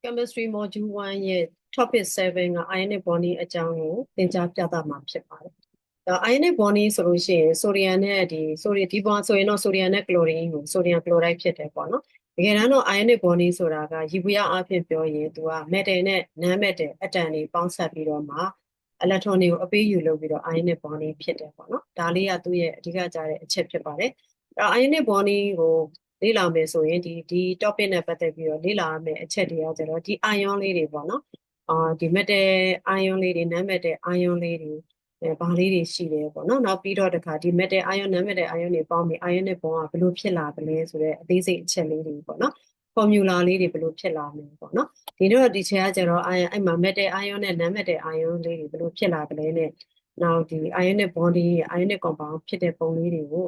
Chemistry Module 1ရဲ့ Topic 7က ionic bonding အကြောင်းကိုသင်ကြားပြသမှာဖြစ်ပါတယ်။ ionic bonding ဆိုလို့ရှိရင် sodium နဲ့ဒီပေါ်ဆိုရင်တော့ sodium နဲ့ chlorine ကို sodium chloride ဖြစ်တယ်ပေါ့နော်။တကယ်တမ်းတော့ ionic bonding ဆိုတာကယေဘုယျအားဖြင့်ပြောရင်သူက metal နဲ့ non-metal အတန်တွေပေါင်းစပ်ပြီးတော့မှ electron တွေကိုအပေးယူလုပ်ပြီးတော့ ionic bonding ဖြစ်တယ်ပေါ့နော်။ဒါလေးကသူ့ရဲ့အဓိကကျတဲ့အချက်ဖြစ်ပါတယ်။ ionic bonding ကိုလေ့လာမယ်ဆိုရင်ဒီ topic နဲ့ပတ်သက်ပြီးတော့လေ့လာရမယ့်အချက်တွေကကျတော့ဒီ ion လေးတွေပေါ့နော်ဒီ metal ion လေးတွေ non metal ion လေးတွေဘာလေးတွေရှိတယ်ပေါ့နော်နောက်ပြီးတော့တခါဒီ metal ion non metal ion တွေပေါင်းပြီး ionic bond ကဘယ်လိုဖြစ်လာသလဲဆိုတော့အသေးစိတ်အချက်လေးတွေပေါ့နော် formula လေးတွေဘယ်လိုဖြစ်လာမလဲပေါ့နော်ဒီချက်ကကျတော့အဲ့မှာ metal ion နဲ့ non metal ion လေးတွေဘယ်လိုဖြစ်လာသလဲနဲ့နောက်ဒီ ionic bonding ရဲ့ ionic compound ဖြစ်တဲ့ပုံလေးတွေကို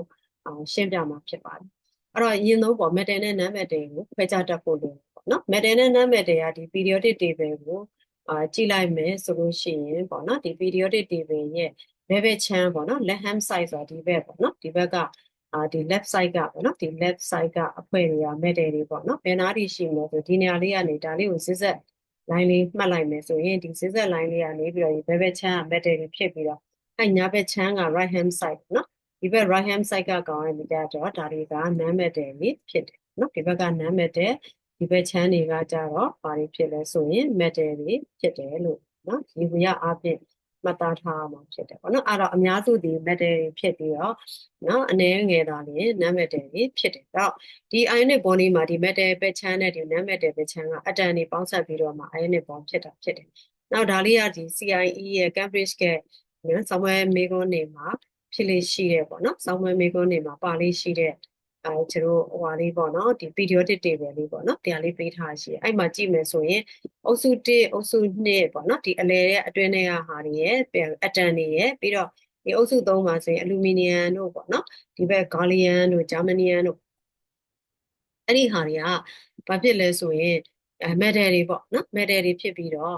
ရှင်းပြမှာဖြစ်ပါတယ်အဲ့တော့အရင်ဆုံးပေါ့ metal နဲ့ non metal ကိုခွဲခြားတတ်ဖို့လိုပေါ့နော် metal နဲ့ non metal ကဒီ periodic table ကိုကြည့်လိုက်မယ်ဆိုလို့ရှိရင်ပေါ့နော်ဒီ periodic table ရဲ့ဘယ်ဘက်ချမ်းပေါ့နော် left hand side ဆိုတာဒီဘက်ပေါ့နော်ဒီဘက်ကဒီ left side ကပေါ့နော်ဒီ left side ကအဖွဲ့တွေက metal တွေပေါ့နော်ဘယ်နားထိရှိမလဲဆိုဒီနေရာလေးကနေဒါလေးကို zigzag line လေးမှတ်လိုက်မယ်ဆိုရင်ဒီ zigzag line လေးကနေပြီးတော့ဘယ်ဘက်ချမ်းက metal တွေဖြစ်ပြီးတော့အဲ့ညာဘက်ချမ်းက right hand side နော်ဒီဘက် right hand side ကကောင်ရည်ကြတော့ဒါတွေက non metal တွေဖြစ်တယ်နော်ဒီဘက်က non metal ဒီဘက်ချမ်းတွေကကြတော့ဘာတွေဖြစ်လဲဆိုရင် metal တွေဖြစ်တယ်လို့နော်ဒီဘုရားအပြင်မှတ်သားထားမှာဖြစ်တယ်ပေါ့နော်အဲ့တော့အများစုဒီ metal တွေဖြစ်ပြီးတော့နော်အနည်းငယ်သာလျှင် non metal တွေဖြစ်တယ်တော့ဒီ ionic bonding မှာဒီ metal ဘက်ချမ်းနဲ့ဒီ non metal ဘက်ချမ်းကအတန်တွေပေါင်းစပ်ပြီးတော့မှ ionic bond ဖြစ်တာဖြစ်တယ်နောက်ဒါလေးကဒီ CIE ရဲ့ Cambridge ကနော်ဆောင်းပွဲမေကွန်းနေမှာဖြစ်လေးရှိတယ်ပေါ့နော်ဆောင်းပွဲမေကွန်းနေမှာပါလေးရှိတဲ့ကျွန်တော်ဟိုဟာလေးပေါ့နော်ဒီ periodic table လေးပေါ့နော်တရားလေးပေးထားရှိတယ်အဲ့မှာကြည့်မယ်ဆိုရင်အုပ်စု1အုပ်စု2ပေါ့နော်ဒီအလယ်ရဲ့အတွင်းထဲကဟာတွေရဲ့အတန်တွေရဲ့ပြီးတော့ဒီအုပ်စု3မှာဆိုရင်အလူမီနီယံတို့ပေါ့နော်ဒီဘက်ဂါလီယံတို့ဂျာမနီယံတို့အဲ့ဒီဟာတွေကဘာဖြစ်လဲဆိုရင်metal တွေပေါ့နော် metal တွေဖြစ်ပြီးတော့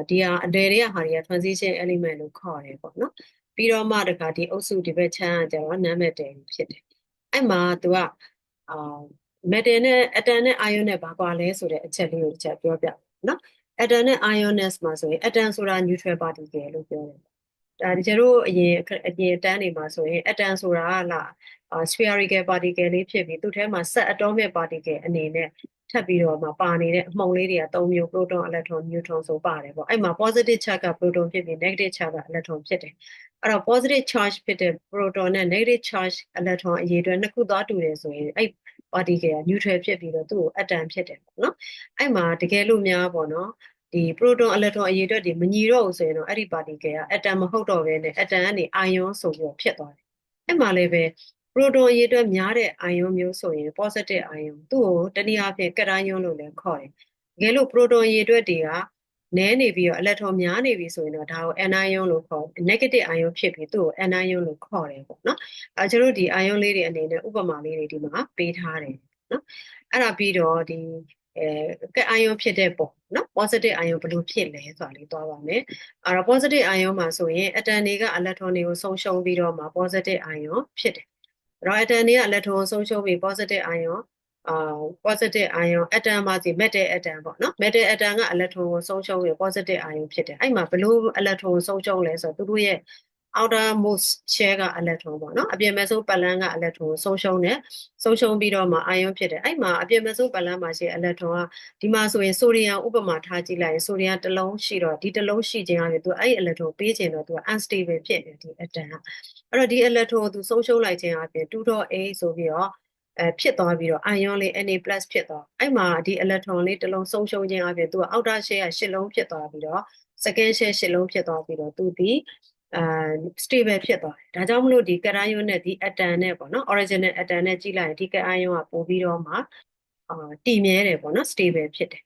ဒီဟာအလယ်တွေကဟာတွေက transition element လို့ခေါ်တယ်ပေါ့နော်ပြီးတော့မှတခါဒီအုပ်စုဒီဘက်ချမ်းကကျတော့ non metal ဖြစ်တယ်အဲ့မှာသူကmetal နဲ့ atom နဲ့ ion နဲ့ဘာကွာလဲဆိုတဲ့အချက်လေးကိုတစ်ချက်ပြောပြနော် atom နဲ့ ion နဲ့မှာဆိုရင် atom ဆိုတာ neutral particle လို့ပြောတယ်ဒါတကယ်လို့အရင်တန်းနေမှာဆိုရင် atom ဆိုတာကလားspherical particle လေးဖြစ်ပြီးသူ့ထဲမှာ set atomic particle အနေနဲ့ထပ်ပြီးတော့မှပါနေတဲ့အမှုန်လေးတွေက3မျိုး proton electron neutron ဆိုပါတယ်ပေါ့အဲ့မှာ positive charge က proton ဖြစ်ပြီး negative charge က electron ဖြစ်တယ်အဲ့တော့ positive charge ဖြစ်တဲ့ proton နဲ့ negative charge electron အရေအတွက်နှစ်ခုသွားတူတယ်ဆိုရင်အဲ့ particle က neutral ဖြစ်ပြီးတော့သူ့ကို atom ဖြစ်တယ်ပေါ့နော်အဲ့မှာတကယ်လို့များပေါ့နော်ဒီ proton electron အရေအတွက်တွေမညီတော့ဘူးဆိုရင်တော့အဲ့ဒီ particle က atom မဟုတ်တော့ဘဲနဲ့ atom ကနေ ion ဆိုပြီးတော့ဖြစ်သွားတယ်အဲ့မှာလည်းပဲ proton အရေအတွက်များတဲ့ ion မျိုးဆိုရင် positive ion သူ့ကိုတနည်းအားဖြင့် cation လို့လည်းခေါ်တယ်တကယ်လို့ proton အရေအတွက်တွေကနည်းနေပြီးတော့ electron များနေပြီဆိုရင်တော့ဒါကို anion လို့ခေါ် negative ion ဖြစ်ပြီးသူ့ကို anion လို့ခေါ်တယ်ပေါ့နော်ကျွန်တော်တို့ဒီ ion လေးတွေအနေနဲ့ဥပမာလေးတွေဒီမှာပေးထားတယ်နော်အဲ့ဒါပြီးတော့ဒီion ဖြစ်တဲ့ပုံနော် positive ion ဘယ်လိုဖြစ်လဲဆိုတာလေးသွားပါမယ်အဲ့တော့ positive ion မှာဆိုရင် atom တွေက electron တွေကိုဆုံးရှုံးပြီးတော့မှ positive ion ဖြစ်တယ်အဲ့တော့ atom တွေက electron ကိုဆုံးရှုံးပြီး positive ion positive ion atom မှာစီ metal atom ပေါ့နော် metal atom က electron ကိုဆုံးရှုံးပြီး positive ion ဖြစ်တယ်အဲ့မှာဘယ်လို electron ကိုဆုံးရှုံးလဲဆိုတော့သူတို့ရဲ့ outermost shell က electron ပေါ့နော်အပြင်မဲ့ဆုံးပတ်လန်းက electron ကိုဆုံးရှုံးတယ်ဆုံးရှုံးပြီးတော့မှ ion ဖြစ်တယ်အဲ့မှာအပြင်မဲ့ဆုံးပတ်လန်းမှာရှိတဲ့ electron ကဒီမှာဆိုရင် sodium ဥပမာထားကြည့်လိုက်ရင် sodium တစ်လုံးရှိတော့ဒီတစ်လုံးရှိခြင်းအပြင်သူအဲ့ဒီ electron ပေးခြင်းတော့သူက unstable ဖြစ်တယ်ဒီ atom ကအဲ့တော့ဒီ electron ကိုသူဆုံးရှုံးလိုက်ခြင်းအပြင် 2.8 ဆိုပြီးတော့ဖြစ်သွားပြီးတော့ ion လေး Na+ ဖြစ်သွားအဲ့မှာဒီ electron လေးတစ်လုံးဆုံးရှုံးခြင်းအပြင်သူက outer shell က8လုံးဖြစ်သွားပြီးတော့ second shell 8လုံးဖြစ်သွားပြီးတော့သူဒီstable ဖြစ်သွားတယ်ဒါကြောင့်မလို့ဒီ cation နဲ့ဒီ atom နဲ့ပေါ့နော် original atom နဲ့ကြည့်လိုက်ရင်ဒီ cation ကပို့ပြီးတော့မှတည်မြဲတယ်ပေါ့နော် stable ဖြစ်တယ်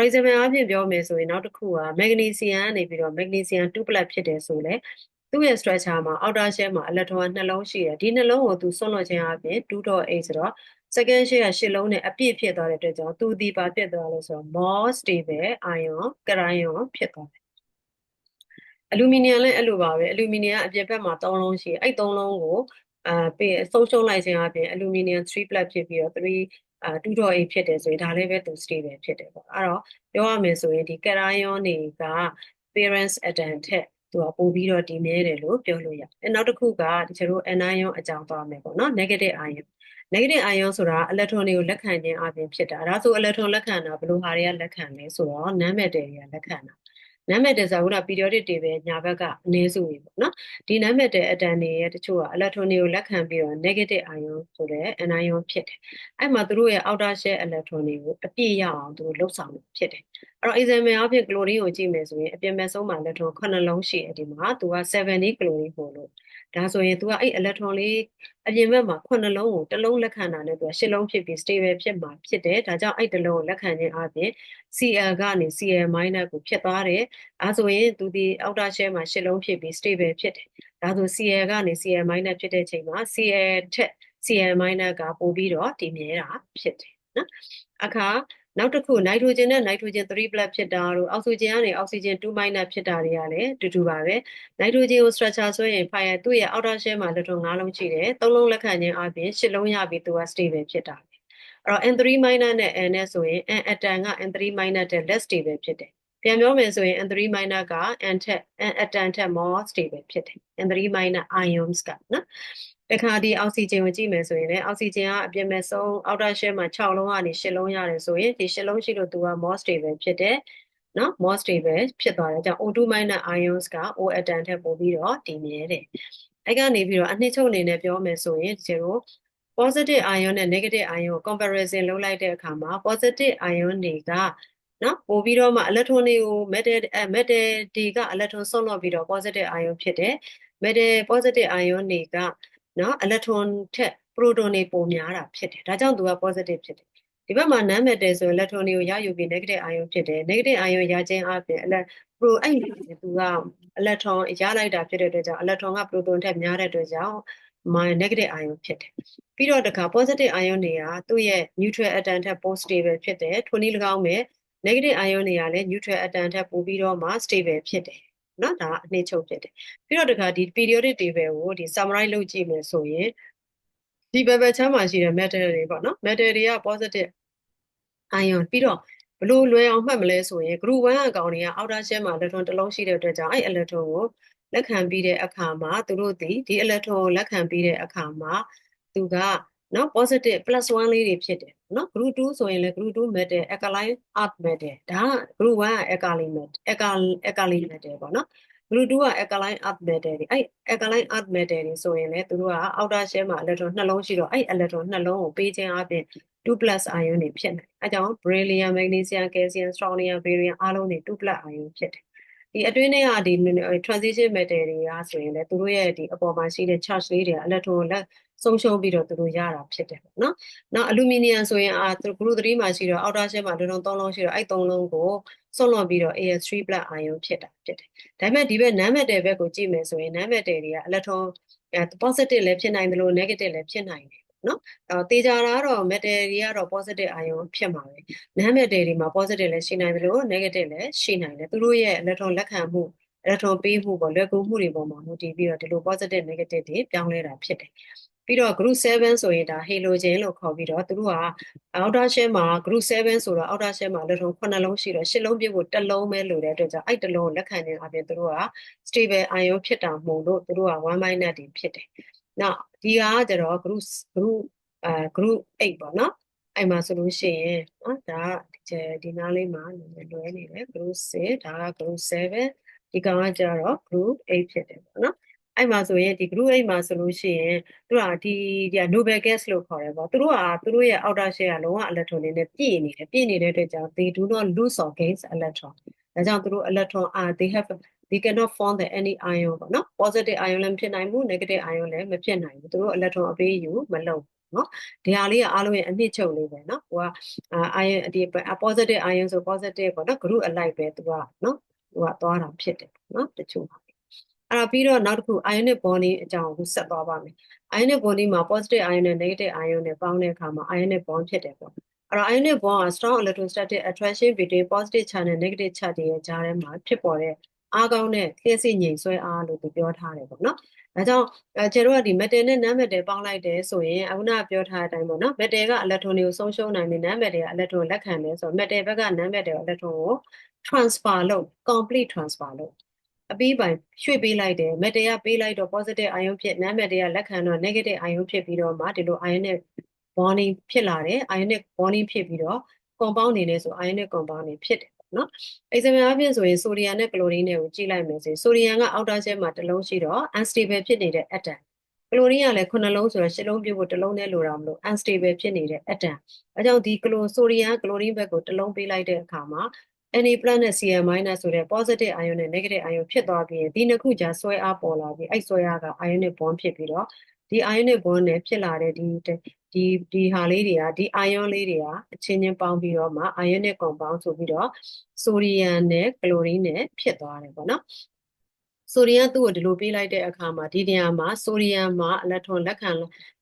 example အပြင်ပြောမယ်ဆိုရင်နောက်တစ်ခုက magnesium ကနေပြီးတော့ magnesium 2+ ဖြစ်တယ်ဆိုလဲသူ့ရဲ့ structure မှာ outer shell မှာ electron က2လုံးရှိတယ်ဒီ2လုံးကိုသူဆွန့်လွတ်ခြင်းအပြင် 2.8 ဆိုတော့ second shell က8လုံးနဲ့အပြည့်ဖြစ်သွားတဲ့အတွက်ကြောင့်သူဒီပါဖြစ်သွားလို့ဆိုတော့ more stable ion cation ဖြစ်သွားတယ်အလူမီနီယံလည်းအဲ့လိုပါပဲအလူမီနီယံအပြင်ဘက်မှာ3လုံးရှိတယ်အဲ့3လုံးကိုပေးဆုံးရှုံးလိုက်ခြင်းအပြင်အလူမီနီယံ3+ ဖြစ်ပြီးတော့ တူတော်အိတ်ဖြစ်တယ်ဆိုရင်ဒါလည်းပဲသူ stable ဖြစ်တယ်ပေါ့အဲ့တော့ပြောရမယ်ဆိုရင်ဒီ cation တွေက parents atom ထက်သူကပို့ပြီးတော့တည်မြဲတယ်လို့ပြောလို့ရတယ်နောက်တစ်ခုကကျတို့ anion အကြောင်းသွားမယ်ပေါ့နော် negative ion negative ion ဆိုတာ electron တွေကိုလက်ခံခြင်းအပြင်ဖြစ်တာဒါဆို electron လက်ခံတာဘယ်လိုဟာတွေကလက်ခံလဲဆိုတော့ non metal တွေကလက်ခံတာnon metal ဆိုတာက periodic table ညာဘက်ကအနည်းစုတွေပေါ့နော်ဒီ non metal atom တွေရဲ့တချို့က electron တွေကိုလက်ခံပြီးတော့ negative ion ဆိုတဲ့ anion ဖြစ်တယ်အဲ့မှာသူတို့ရဲ့ outer shell electron တွေကိုအပြည့်ရအောင်သူတို့လှုပ်ဆောင်ဖြစ်တယ်အဲ့တော့ example အဖြစ် chlorine ကိုကြည့်မယ်ဆိုရင်အပြင်ဘက်ဆုံးမှာ electron 9လုံးရှိတယ်ဒီမှာသူက70 chlorine ပို့လို့ဒါဆိုရင်သူကအဲ့ electron လေးအပြင်ဘက်မှာ9လုံးကိုတစ်လုံးလက်ခံတာနဲ့သူက10လုံးဖြစ်ပြီး stable ဖြစ်မှာဖြစ်တယ်ဒါကြောင့်အဲ့တစ်လုံးကိုလက်ခံခြင်းအပြင် Cl ကနေ Cl- ကိုဖြစ်သွားတယ်အဲဆိုရင်သူဒီ outer shell မှာ10လုံးဖြစ်ပြီး stable ဖြစ်တယ်ဒါဆို Cl ကနေ Cl- ဖြစ်တဲ့ချိန်မှာ Cl ထက် Cl- ကပိုပြီးတော့တည်မြဲတာဖြစ်တယ်နော်အခါနောက်တစ်ခု nitrogen နဲ့ nitrogen 3 plus ဖြစ်တာတို့ oxygen ကနေ oxygen 2 minus ဖြစ်တာတွေကလည်းတူတူပါပဲ nitrogen ကို structure ဆိုရင် fire သူ့ရဲ့ outer shell မှာ electron 5လုံးရှိတယ်3လုံးလက်ခံခြင်းအပြင်10လုံးရပြီးသူက stable ဖြစ်တာအဲ့တော့ N3 minus နဲ့ N နဲ့ဆိုရင် N atom က N3 minus တဲ့ less stable ဖြစ်တယ်ပြန်ပြောမယ်ဆိုရင် N3 minus က N ထက် N atom ထက် more stable ဖြစ်တယ် N3 minus ions ကနော်တခါဒီ oxygen ကိုကြည့်မယ်ဆိုရင်လည်း oxygen ကအပြင်မဲ့ဆုံး outer shell မှာ6လုံးကနေ10လုံးရတယ်ဆိုရင်ဒီ10လုံးရှိလို့သူက more stable ဖြစ်တယ်နော် more stable ဖြစ်သွားတယ်ကြောင့် O2 minus ions က O atom ထက်ပိုပြီးတော့တည်မြဲတယ်အဲ့ကနေပြီးတော့အနှစ်ချုပ်အနေနဲ့ပြောမယ်ဆိုရင်ဒီလို positive ion နဲ့ negative ion ကို comparison လုပ်လိုက်တဲ့အခါမှာ positive ion တွေကနော်ပို့ပြီးတော့မှ electron တွေကို metal တွေက electron ဆွန့်လွတ်ပြီးတော့ positive ion ဖြစ်တယ် metal positive ion တွေကနော် electron ထက် proton တွေပိုများတာဖြစ်တယ်ဒါကြောင့်သူက positive ဖြစ်တယ်ဒီဘက်မှာ non metal ဆို electron တွေကိုရယူပြီး negative ion ဖြစ်တယ် negative ion ရခြင်းအပြင်အဲ့သူက electron ရလိုက်တာဖြစ်တဲ့အတွက်ကြောင့် electron က proton ထက်များတဲ့အတွက်ကြောင့် negative ion ဖြစ်တယ်ပြီးတော့တခါ positive ion တွေကသူ့ရဲ့ neutral atom ထက်ပို stable ဖြစ်တယ်ထိုနည်း၎င်းပဲ negative ion တွေကလည်း neutral atom ထက်ပိုပြီးတော့မှ stable ဖြစ်တယ်နော်ဒါအနှစ်ချုပ်ဖြစ်တယ်ပြီးတော့တခါဒီ periodic table ကိုဒီ summarize လုပ်ကြည့်မယ်ဆိုရင်ဒီဘက်ချမ်းမှာရှိတဲ့ metal တွေပေါ့နော် metal တွေက positive ion ပြီးတော့ဘလို့လွယ်အောင်မှတ်မလဲဆိုရင် group 1အကောင်တွေက outer shell မှာ electron တစ်လုံးရှိတဲ့အတွက်ကြောင့်အဲ့ electron ကိုလက်ခံပြီးတဲ့အခါမှာသူတို့ဒီ electron ကိုလက်ခံပြီးတဲ့အခါမှာသူကနော် positive +1 လေးတွေဖြစ်တယ်နော် group 2ဆိုရင်လည်း group 2 metal alkaline earth metal ဒါက group 1က alkaline metal ပေါ့နော် group 2က alkaline earth metal တွေအဲ့ alkaline earth metal တွေဆိုရင်လည်းသူတို့က outer shell မှာ electron 2လုံးရှိတော့အဲ့ electron 2လုံးကိုပေးခြင်းအပြင် 2 plus ion တွေဖြစ်နေအဲကြောင့် beryllium magnesium calcium strontium barium အားလုံးတွေ2 plus ion ဖြစ်တယ်ဒီအတွင်းထဲကဒီ transition metal တွေကဆိုရင်လည်းသူတို့ရဲ့ဒီအပေါ်မှာရှိတဲ့ charge လေးတွေက electron ကိုလက်ဆုံးရှုံးပြီးတော့သူတို့ရတာဖြစ်တယ်ပေါ့နော်နောက် aluminum ဆိုရင်group 3မှာရှိတော့ outer shell မှာ3လုံးရှိတော့အဲ့3လုံးကိုဆွန့်လွတ်ပြီးတော့ AS3 plus ion ဖြစ်တာဖြစ်တယ်ဒါပေမဲ့ဒီဘက် non metal ဘက်ကိုကြည့်မယ်ဆိုရင် non metal တွေက electron positive လည်းဖြစ်နိုင်တယ်လို့ negative လည်းဖြစ်နိုင်တယ်နော်တေချာတာကတော့ metal တွေကတော့ positive ion ဖြစ်မှာပဲ non metal တွေမှာ positive လည်းရှိနိုင်တယ်လို့ negative လည်းရှိနိုင်တယ်သူတို့ရဲ့ electron လက်ခံမှု electron ပေးမှုပေါ့လွယ်ကူမှုတွေပေါ်မှာမူတည်ပြီးတော့ဒီလို positive negative တွေပြောင်းလဲတာဖြစ်တယ်ပြီးတော့ group 7ဆိုရင်ဒါ halogen လို့ခေါ်ပြီးတော့သူတို့က outer shell မှာ group 7ဆိုတော့ outer shell မှာ electron 9လုံးရှိတော့10လုံးပြည့်ဖို့1လုံးပဲလိုတဲ့အတွက်ကြောင့်အဲ့1လုံးကိုလက်ခံခြင်းအပြင်သူတို့က stable ion ဖြစ်တာမို့လို့သူတို့က1 minus တွေဖြစ်တယ်နောက်ဒီကကျတော့ group 8ပေါ့နော်အဲ့မှာဆိုလို့ရှိရင်နော်ဒါဒီနားလေးမှာလွယ်နေတယ် group 6ဒါက group 7ဒီကောင်ကကျတော့ group 8ဖြစ်တယ်ပေါ့နော်အဲ့မှာဆိုရင်ဒီ group 8မှာဆိုလို့ရှိရင်သူကဒီ noble gas လို့ခေါ်တယ်ပေါ့သူတို့ရဲ့ outer shell ကလုံးဝ electron တွေနဲ့ပြည့်နေတဲ့အတွက်ကြောင့် they do not lose or gain electron ဒါကြောင့်သူတို့ electron they cannot form any ion ပေါ့နော် positive ion လည်းမဖြစ်နိုင်ဘူး negative ion လည်းမဖြစ်နိုင်ဘူးသူတို့ electron အပေးယူမလုပ်နော်ဒီဟာလေးကအားလုံးရဲ့အနှစ်ချုပ်လေးပဲနော်ကိုက ion ဒီ positive ion ဆို positive ပေါ့နော် group အလိုက်ပဲသူကနော်သူကသွားတာဖြစ်တယ်နော်တချို့အဲ့တော့ပြီးတော့နောက်တစ်ခု ionic bonding အကြောင်းကိုဆက်သွားပါမယ် ionic bonding မှာ positive ion နဲ့ negative ion နဲ့ပေါင်းတဲ့အခါမှာ ionic bond ဖြစ်တယ်ပေါ့အဲ့တော့ ionic bond က strong electrostatic attraction between positive charge နဲ့ negative charge တွေရဲ့ကြားထဲမှာဖြစ်ပေါ်တဲ့အားကောင်းတဲ့လျှပ်စစ်ငြိမ်ဆွဲအားလို့ပြောထားတယ်ပေါ့နော် ဒါကြောင့်ကျတို့ကဒီ metal နဲ့ non metal ပေါင်းလိုက်တယ်ဆိုရင်အခုနကပြောထားတဲ့အတိုင်းပေါ့နော် metal က electron တွေကိုဆုံးရှုံးနိုင်ပြီး non metal က electron ကိုလက်ခံတယ်ဆိုတော့ metal ဘက်က non metal electron ကို transfer လုပ် complete transfer လုပ်အပြီးပိုင်းရွှေ့ပေးလိုက်တယ် metal ကပေးလိုက်တော့ positive ion ဖြစ် non metal ကလက်ခံတော့ negative ion ဖြစ်ပြီးတော့မှဒီလို ionic bonding ဖြစ်လာတယ် ionic bonding ဖြစ်ပြီးတော့ compound နေလဲဆို ionic compound တွေဖြစ်တယ်နော် example အပြင်ဆိုရင် sodium နဲ့ chlorine တွေကိုကြည့်လိုက်မယ်ဆိုရင် sodium က outer shell မှာတစ်လုံးရှိတော့ unstable ဖြစ်နေတဲ့ atom chlorine ကလည်း9လုံးဆိုတော့10လုံးပြဖို့တစ်လုံးနဲ့လိုတာမလို့ unstable ဖြစ်နေတဲ့ atom အဲကြောင့်ဒီ sodium chlorine ဘက်ကိုတစ်လုံးပေးလိုက်တဲ့အခါမှာ Na+ နဲ့ Cl- ဆိုတဲ့ positive ion နဲ့ negative ion ဖြစ်သွားပြီးရင်ဒီနှစ်ခုကြားဆွဲအားပေါ်လာပြီးအဲ့ဆွဲအားက ionic bond ဖြစ်ပြီးတော့ဒီ ionic bond နဲ့ဖြစ်လာတဲ့ဒီဟာလေးတွေကဒီ ion လေးတွေကအချင်းချင်းပေါင်းပြီးတော့မှ ionic compound ဆိုပြီးတော့ sodium နဲ့ chlorine နဲ့ဖြစ်သွားတယ်ပေါ့နော် sodium သူ့ကိုဒီလိုပေးလိုက်တဲ့အခါမှာဒီနေရာမှာ sodium မှာ electron လက်ခံ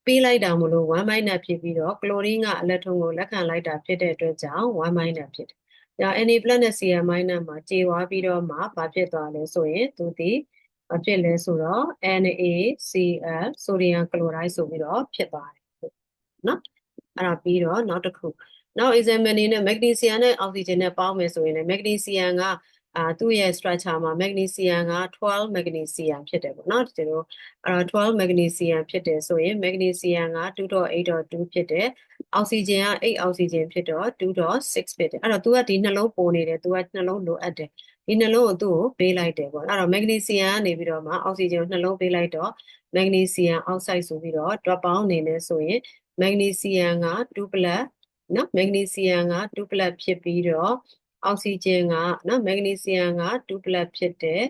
ပေးလိုက်တာမလို့1 minus ဖြစ်ပြီးတော့ chlorine က electron ကိုလက်ခံလိုက်တာဖြစ်တဲ့အတွက်ကြောင့်1 minus ဖြစ်တယ်။ဒါ Na+ နဲ့ Cl- မှာကျေသွားပြီးတော့မှဘာဖြစ်သွားလဲဆိုရင်သူဒီဘာဖြစ်လဲဆိုတော့ NaCl sodium chloride ဆိုပြီးတော့ဖြစ်သွားတယ်နော်အဲ့ဒါပြီးတော့နောက်တစ်ခုနောက် example အနေနဲ့ magnesium နဲ့ oxygen နဲ့ပေါင်းမယ်ဆိုရင်လည်း magnesium ကသူ့ရဲ့ structure မှာ magnesium က12 magnesium ဖြစ်တယ်ပေါ့နော်ဒီလို12 magnesium ဖြစ်တယ်ဆိုရင် magnesium က 2.8.2 ဖြစ်တယ် oxygen က8 oxygen ဖြစ်တော့ 2.6 ဖြစ်တယ်အဲ့တော့ तू ကဒီနှလုံးပိုနေတယ် तू ကနှလုံးလိုအပ်တယ်ဒီနှလုံးကိုသူ့ကိုပေးလိုက်တယ်ပေါ့အဲ့တော့ magnesium ကနေပြီးတော့မှ oxygen ကိုနှလုံးပေးလိုက်တော့ magnesium oxide ဆိုပြီးတော့ drop out အနေနဲ့ဆိုရင် magnesium က2 plus နော် magnesium က2 plus ဖြစ်ပြီးတော့ oxygen ကနော် magnesium က2 plus ဖြစ်တယ်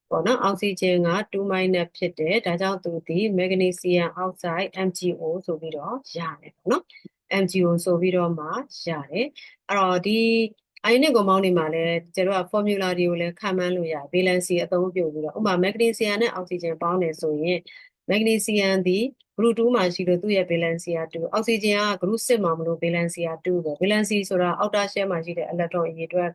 ပေါ့နော် oxygen က2 minus ဖြစ်တယ်ဒါကြောင့်သူဒီ magnesium oxide MgO ဆိုပြီးတော့ရတယ်ပေါ့နော် MgO ဆိုပြီးတော့မှရတယ်အဲ့တော့ဒီ ionic compound တွေမှာလည်းကျတို့က formula တွေကိုလည်းခန့်မှန်းလို့ရတယ် valency အသုံးပြုပြီးတော့ဥပမာ magnesium နဲ့ oxygen ပေါင်းတယ်ဆိုရင် magnesium ဒီ group 2မှာရှိလို့သူ့ရဲ့ valency က2 oxygen က group 6မှာမလို့ valency က2ပဲ valency ဆိုတာ outer shell မှာရှိတဲ့ electron အရေအတွက်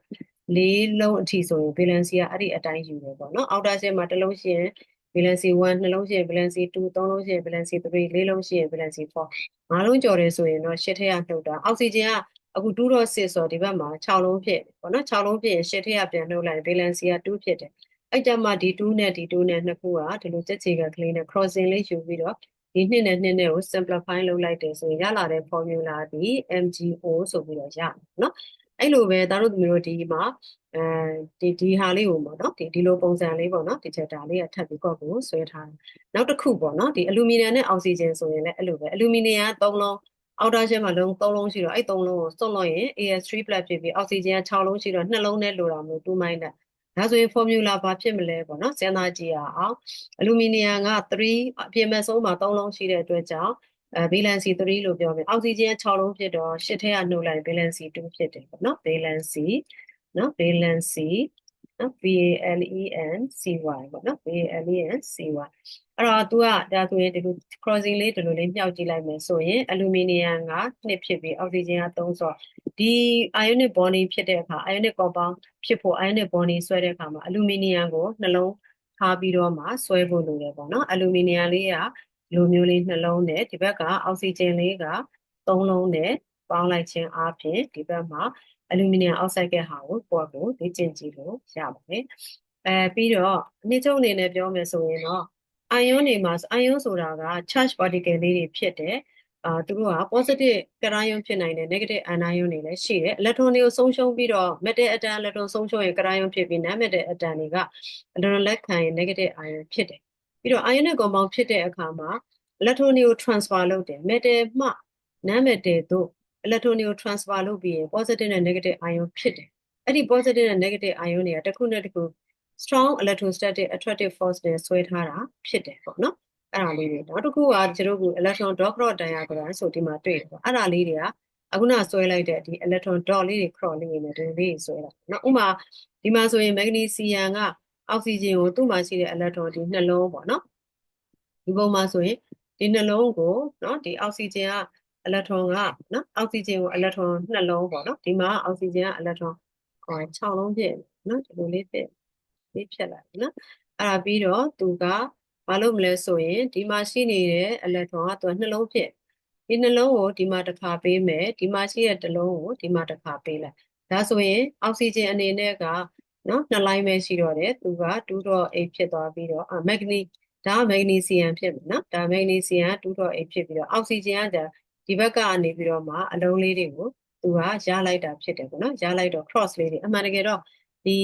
၄လုံးအထိဆိုရင် valency ကအဲ့ဒီအတိုင်းယူတယ်ပေါ့နော် outer shell မှာတစ်လုံးရှိရင် valency 1နှလုံးရှိရင် valency 2 3လုံးရှိရင် valency 3 4လုံးရှိရင် valency 4 5လုံးကျော်တယ်ဆိုရင်တော့8ထည့်ရနှုတ်တာ oxygen ကအခု2.6ဆိုတော့ဒီဘက်မှာ6လုံးဖြစ်ပေါ့နော်6လုံးဖြစ်ရင်8ထည့်ရပြန်နှုတ်လိုက် valency က2ဖြစ်တယ်အဲ့ကြမှာဒီ2နဲ့ဒီ2နဲ့နှစ်ခုကဒီလိုချက်ချေကကလေးနဲ့ crossing လေးယူပြီးတော့ဒီ2နဲ့2နဲ့ကို simplify လုပ်လိုက်တယ်ဆိုရင်ရလာတဲ့ formula ဒီ MgO ဆိုပြီးတော့ရတယ်နော်အဲ့လိုပဲဒါတို့မျိုးဒီမှာဒီဟာလေးကိုပေါ့နော်ဒီလိုပုံစံလေးပေါ့နော်ဒီချက်တာလေးကထပ်ပြီးကော့ကိုဆွဲထားတယ်နောက်တစ်ခုပေါ့နော်ဒီအလူမီနီယမ်နဲ့အောက်ဆီဂျင်ဆိုရင်လည်းအဲ့လိုပဲအလူမီနီယမ်က3လုံးouter shell မှာလုံး3လုံးရှိတော့အဲ့3လုံးကိုစွန့်လို့ရင် AS3 plus ဖြစ်ပြီးအောက်ဆီဂျင်က6လုံးရှိတော့2လုံးနဲ့လိုတာမျိုး2 minusဒါဆိုရင် formula ဘာဖြစ်မလဲပေါ့နော်စဉ်းစားကြည့်ရအောင်အလူမီနီယမ်က3အပြင်မဲ့ဆုံးမှာ3လုံးရှိတဲ့အတွက်ကြောင့်valency 3လို့ပြောမယ်အောက်ဆီဂျင်က6လုံးဖြစ်တော့8ထဲကနှုတ်လိုက် valency 2ဖြစ်တယ်ပေါ့နော် valency နော် valency နော် VALENCY ပေါ့နော် VALENCY အဲ့တော့ तू ကဒါဆိုရင်ဒီလို crossing လေးဒီလိုလေးမြှောက်ကြည့်လိုက်မယ်ဆိုရင်အလူမီနီယမ်က2ဖြစ်ပြီးအောက်ဆီဂျင်က3ဆိုတော့ဒီ ionic bonding ဖြစ်တဲ့အခါ ionic compound ဖြစ်ဖို့ ionic bonding ဆွဲတဲ့အခါမှာအလူမီနီယမ်ကိုနှလုံးထားပြီးတော့မှဆွဲဖို့လိုတယ်ပေါ့နော်အလူမီနီယမ်လေးကလိုမျိုးလေးနှလုံးနဲ့ဒီဘက်ကအောက်ဆီဂျင်လေးက3လုံးနဲ့ပေါင်းလိုက်ခြင်းအပြင်ဒီဘက်မှာအလူမီနီယမ်အောက်ဆိုက်ကဟာကိုပေါ်ကိုလေ့ကျင့်ကြည့်လို့ရပါတယ်ပြီးတော့အနည်းဆုံးအနေနဲ့ပြောမယ်ဆိုရင်တော့ ion တွေမှာ ion ဆိုတာက charge particle လေးတွေဖြစ်တယ်သူတို့က positive cation ဖြစ်နိုင်တယ် negative anion တွေလည်းရှိတယ် electron တွေကိုဆုံးရှုံးပြီးတော့ metal atom electron ဆုံးရှုံးရင် cation ဖြစ်ပြီး non metal atom တွေက electron လက်ခံရင် negative ion ဖြစ်တယ်ပြီးတော့ ionic compound ဖြစ်တဲ့အခါမှာ electron တွေကို transfer လုပ်တယ် metal မှ non metal တို့ electron တွေကို transfer လုပ်ပြီးရင် positive နဲ့ negative ion ဖြစ်တယ်အဲ့ဒီ positive နဲ့ negative ion တွေကတစ်ခုနဲ့တစ်ခု strong electrostatic attractive force နဲ့ဆွဲထားတာဖြစ်တယ်ပေါ့နော်အဲ့ဒါလေးတွေနောက်တစ်ခုကကျွန်တော်တို့ electron dot cross diagram ဆိုဒီမှာတွေ့တယ်ပေါ့အဲ့ဒါလေးတွေကအခုနဆွဲလိုက်တဲ့ဒီ electron dot လေးတွေ cross လေးတွေနဲ့ဒီလေးတွေဆွဲတာနော်ဥမာဒီမှာဆိုရင် magnesium က အောက်ဆီဂျင်ကိုသူ့မှာရှိတဲ့ electron ဒီနှလုံးပေါ့နော်ဒီပုံမှာဆိုရင်ဒီနှလုံးကိုနော်ဒီအောက်ဆီဂျင်က electron ကနော်အောက်ဆီဂျင်ကို electron နှလုံးပေါ့နော်ဒီမှာအောက်ဆီဂျင်က electron 6လုံးဖြစ်နော်ဒီလိုလေးဖြစ်လေးဖြတ်လိုက်နော်အဲ့ဒါပြီးတော့သူက ဘာလို့မလဲဆိုရင်ဒီမှာရှိနေတဲ့အလက်ထွန်ကသူကနှလုံးဖြစ်ဒီနှလုံးကိုဒီမှာတစ်ခါပေးမယ်ဒီမှာရှိတဲ့တစ်လုံးကိုဒီမှာတစ်ခါပေးလိုက်ဒါဆိုရင်အောက်ဆီဂျင်အနေနဲ့ကနော်2လိုင်းပဲရှိတော့တယ်သူက 2.8 ဖြစ်သွားပြီးတော့မက်ဂနီဒါကမက်ဂနီဆီယမ်ဖြစ်မယ်နော်ဒါမက်ဂနီဆီယမ် 2.8 ဖြစ်ပြီးတော့အောက်ဆီဂျင်ကကြာဒီဘက်ကနေပြီးတော့မှအလုံးလေးတွေကိုသူကရလိုက်တာဖြစ်တယ်ပေါ့နော်ရလိုက်တော့ cross လေးတွေအမှန်တကယ်တော့ဒီ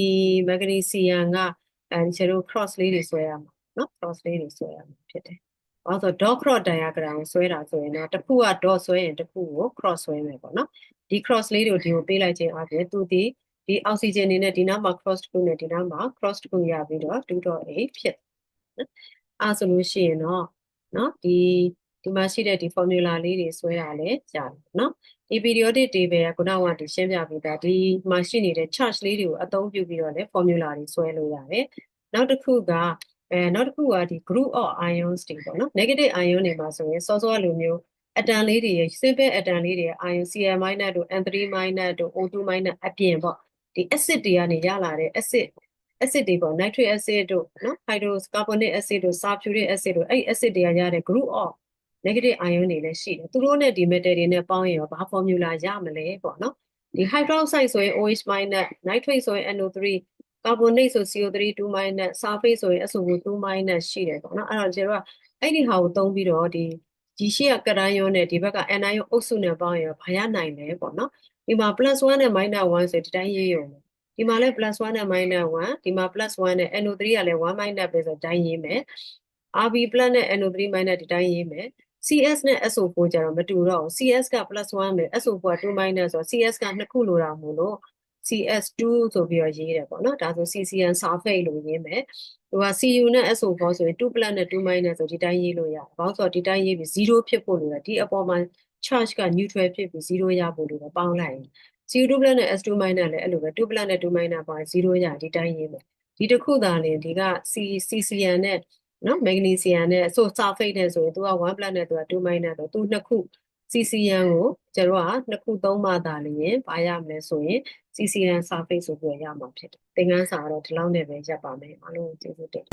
မက်ဂနီဆီယမ်ကကျွန်တော် cross လေးတွေဆွဲရမှာနော် cross လေးတွေဆွဲရမှာဖြစ်တယ်။ဘာလို့ဆို dot cross diagram ကိုဆွဲတာဆိုရင်တော့တစ်ခုက dot ဆွဲရင်တစ်ခုကို cross ဆွဲမယ်ပေါ့နော်။ဒီ cross လေးတွေကိုဒီကိုပေးလိုက်ခြင်းအပြင်သူဒီအောက်ဆီဂျင်အနေနဲ့ဒီနားမှာ cross တစ်ခုနဲ့ဒီနားမှာ cross တစ်ခုရပြီးတော့ 2.8 ဖြစ်နော်။အဲဆိုလို့ရှိရင်တော့နော်ဒီမှာရှိတဲ့ဒီ formula လေးတွေဆွဲတာလည်းကြာတယ်နော်။ဒီ periodic table ကခုနကဒီရှင်းပြပေးတာဒီမှာရှိနေတဲ့ charge လေးတွေကိုအသုံးပြုပြီးတော့လည်း formula တွေဆွဲလို့ရတယ်။နောက်တစ်ခုကဒီ group of ions တွေပေါ့နော် negative ion တွေမှာဆိုရင်စောစောလိုမျိုးအတန်လေးတွေ simple အတန်လေးတွေ ion Cl- တို့ N3- တို့ O2- အပြင်ပေါ့ဒီ acid တွေကနေရလာတဲ့ acid တွေပေါ့ nitric acid တို့နော် hydrocarbonic acid တို့ sulfuric acid တို့အဲ့ acid တွေကရတဲ့ group of negative ion တွေလည်းရှိတယ်သူတို့နဲ့ဒီ metal တွေနဲ့ပေါင်းရင်ရောဘာ formula ရမလဲပေါ့နော်ဒီ hydroxide ဆိုရင် OH- nitrate ဆိုရင် NO3 carbonate ဆို CO3 2- sulfate ဆိုရင် SO2 2- ရှိတယ်ပေါ့နော်အဲ့တော့ကျွန်တော်ကအဲ့ဒီဟာကိုသုံးပြီးတော့ဒီရှေ့ကကရန်ယောနဲ့ဒီဘက်က anion အုပ်စုနဲ့ပေါင်းရင်ဘာရနိုင်လဲပေါ့နော်ဒီမှာ +1 နဲ့ -1 ဆိုဒီတိုင်းရေးရုံဒီမှာလည်း +1 နဲ့ -1 ဒီမှာ +1 နဲ့ NO3 ကလည်း1- ပဲဆိုတိုင်းရေးမယ် RB+ နဲ့ NO3- ဒီတိုင်းရေးမယ်CS နဲ့ SO4 ကျတော့မတူတော့ဘူး CS က +1 ပဲ SO4 က 2- ဆိုတော့ CS က2ခုလိုတာမို့လို့ CS2 ဆိုပြီးတော့ရေးတယ်ပေါ့နော်ဒါဆို CCN sulfate လို့ရေးမယ်သူက CU နဲ့ SO4 ဆိုရင် 2+ နဲ့ 2- ဆိုဒီတိုင်းရေးလို့ရတယ်ဘာလို့ဆိုတော့ဒီတိုင်းရေးပြီး0ဖြစ်ဖို့လိုတယ်ဒီအပေါ်မှာ charge က neutral ဖြစ်ပြီး0ရဖို့လိုတယ်ပေါင်းလိုက်ရင် CU2+ နဲ့ S2- လည်းအဲ့လိုပဲ 2+ နဲ့ 2- ပေါင်း0ရဒီတိုင်းရေးမယ်ဒီတစ်ခုသာလင်ဒီက CCN နဲ့နော်မက်ဂနီဆီယမ်နဲ့ဆိုဆာဖိတ်နဲ့ဆိုရင်သူက1+ နဲ့သူက2- ဆိုသူနှစ်ခု CCN ကိုကျတော့နှစ်ခုသုံးမှသာလျင်ဘာရမလဲဆိုရင် CCN ဆာဖိတ်ဆိုပြီးရမှာဖြစ်တယ်သင်ခန်းစာတော့ဒီလောက်နဲ့ပဲရပ်ပါမယ်အားလုံးကျေးဇူးတင်